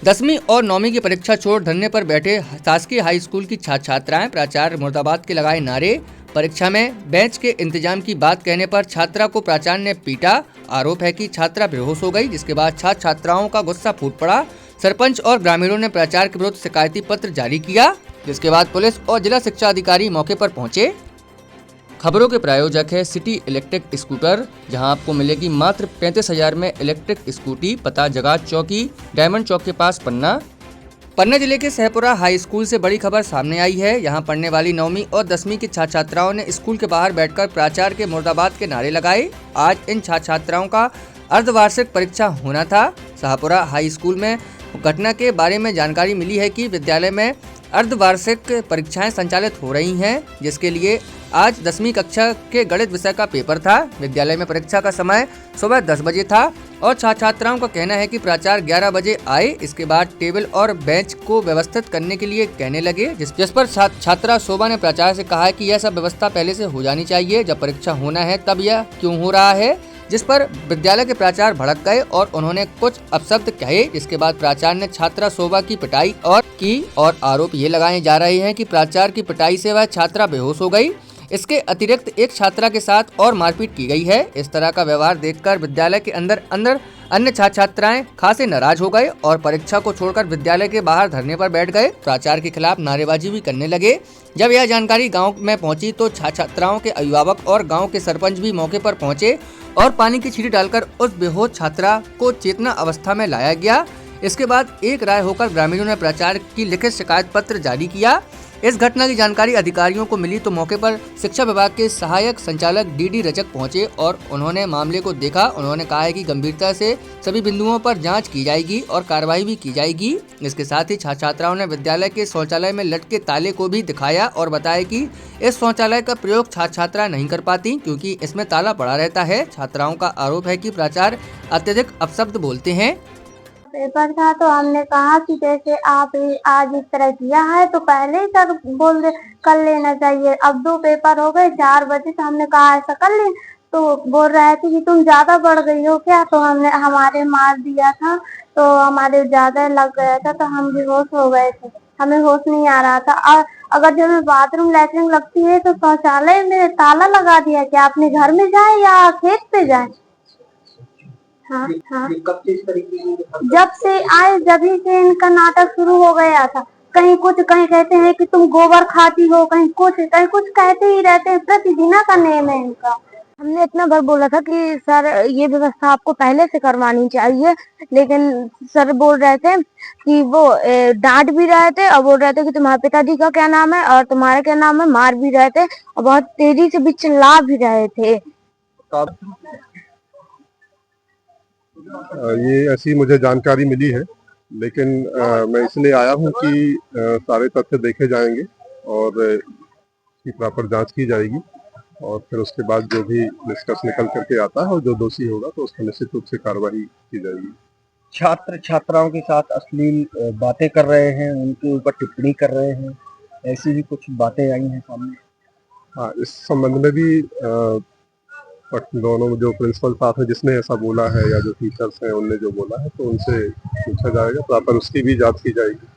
10वीं और 9वीं की परीक्षा छोड़ धरने पर बैठे शासकीय हाई स्कूल की छात्र छात्राएं प्राचार्य मुर्दाबाद के लगाए नारे। परीक्षा में बेंच के इंतजाम की बात कहने पर छात्रा को प्राचार्य ने पीटा। आरोप है कि छात्रा बेहोश हो गई, जिसके बाद छात्र छात्राओं का गुस्सा फूट पड़ा। सरपंच और ग्रामीणों ने प्राचार्य के विरुद्ध शिकायती पत्र जारी किया, जिसके बाद पुलिस और जिला शिक्षा अधिकारी मौके पर पहुंचे। खबरों के प्रायोजक है सिटी इलेक्ट्रिक स्कूटर, जहां आपको मिलेगी मात्र 35,000 में इलेक्ट्रिक स्कूटी। पता जगात चौकी, डायमंड चौक के पास, पन्ना जिले के सहपुरा हाई स्कूल से बड़ी खबर सामने आई है। यहां पढ़ने वाली 9वीं और 10वीं की छात्र छात्राओं ने स्कूल के बाहर बैठकर प्राचार्य के मुर्दाबाद के नारे लगाए। आज इन छात्र छात्राओं का अर्धवार्षिक परीक्षा होना था। शाहपुरा हाई स्कूल में घटना के बारे में जानकारी मिली है कि विद्यालय में अर्धवार्षिक परीक्षाएं संचालित हो रही हैं, जिसके लिए आज 10वीं कक्षा के गणित विषय का पेपर था। विद्यालय में परीक्षा का समय सुबह 10 बजे था और छात्र छात्राओं का कहना है कि प्राचार्य 11 बजे आए। इसके बाद टेबल और बेंच को व्यवस्थित करने के लिए कहने लगे, जिस पर छात्रा शोभा ने प्राचार्य से कहा है कि यह सब व्यवस्था पहले से हो जानी चाहिए, जब परीक्षा होना है तब यह क्यों हो रहा है। जिस पर विद्यालय के प्राचार्य भड़क गए और उन्होंने कुछ अपशब्द कहे, जिसके बाद प्राचार्य ने छात्रा शोभा की पिटाई और आरोप ये लगाए जा रहे हैं कि प्राचार्य की पिटाई से वह छात्रा बेहोश हो गई। इसके अतिरिक्त एक छात्रा के साथ और मारपीट की गई है। इस तरह का व्यवहार देखकर विद्यालय के अंदर अन्य छात्र छात्राएं खासे नाराज हो गए और परीक्षा को छोड़कर विद्यालय के बाहर धरने पर बैठ गए। प्राचार्य के खिलाफ नारेबाजी भी करने लगे। जब यह जानकारी गांव में पहुंची तो छात्र छात्राओं के अभिभावक और गांव के सरपंच भी मौके पर पहुंचे और पानी की छींटी डालकर उस बेहोश छात्रा को चेतना अवस्था में लाया गया। इसके बाद एक राय होकर ग्रामीणों ने प्राचार्य की लिखित शिकायत पत्र जारी किया। इस घटना की जानकारी अधिकारियों को मिली तो मौके पर शिक्षा विभाग के सहायक संचालक डी रजक पहुंचे और उन्होंने मामले को देखा। उन्होंने कहा है कि गंभीरता से सभी बिंदुओं पर जांच की जाएगी और कार्रवाई भी की जाएगी। इसके साथ ही छात्र छात्राओं ने विद्यालय के शौचालय में लटके ताले को भी दिखाया और बताया कि इस शौचालय का प्रयोग छात्र छात्राएं नहीं कर पाती क्योंकि इसमें ताला पड़ा रहता है। छात्राओं का आरोप है कि प्राचार्य अत्यधिक अपशब्द बोलते हैं। पेपर था तो हमने कहा कि जैसे आप आज इस तरह किया है तो पहले ही सर कर लेना चाहिए। अब 2 पेपर हो गए, 4 बजे, तो हमने कहा ऐसा कर ले, तो बोल रहे थे कि तुम ज्यादा बढ़ गई हो क्या, तो हमने हमारे मार दिया था तो हमारे ज्यादा लग गया था तो हम बेहोश हो गए थे, हमें होश नहीं आ रहा था। और अगर जब हमें बाथरूम लैट्रिन लगती है तो शौचालय में ताला लगा दिया, क्या अपने घर में जाए या खेत पे जाए। हाँ हाँ, कब से इस तरीके की जब से आए जभी से इनका नाटक शुरू हो गया था। कहीं कुछ, कहीं कहते हैं कि तुम गोबर खाती हो, कहीं कुछ कहते ही रहते हैं। प्रतिदिन का नेम है इनका। हमने इतना बार बोला था कि सर ये व्यवस्था आपको पहले से करवानी चाहिए, लेकिन सर बोल रहे थे कि वो डांट भी रहे थे और बोल रहे थे कि तुम्हारे पिताजी का क्या नाम है और तुम्हारे क्या नाम है, मार भी रहे थे और बहुत तेजी से भी चिल्ला भी रहे थे। ये ऐसी मुझे जानकारी मिली है, लेकिन मैं इसलिए आया हूँ कि सारे तथ्य देखे जाएंगे और इसकी प्रॉपर जांच की जाएगी और फिर उसके बाद जो भी निष्कर्ष निकल करके आता है और जो दोषी होगा तो उसका निश्चित रूप से कार्रवाई की जाएगी। छात्र छात्राओं के साथ अश्लील बातें कर रहे हैं, उनके ऊपर टिप्पणी कर रहे हैं, ऐसी भी कुछ बातें आई हैं सामने। हाँ, इस संबंध में भी दोनों जो प्रिंसिपल साथ हैं जिसने ऐसा बोला है या जो टीचर्स हैं उनने जो बोला है तो उनसे पूछा जाएगा, प्रॉपर उसकी भी जांच की जाएगी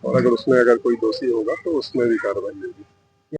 और अगर उसमें कोई दोषी होगा तो उसमें भी कार्रवाई होगी।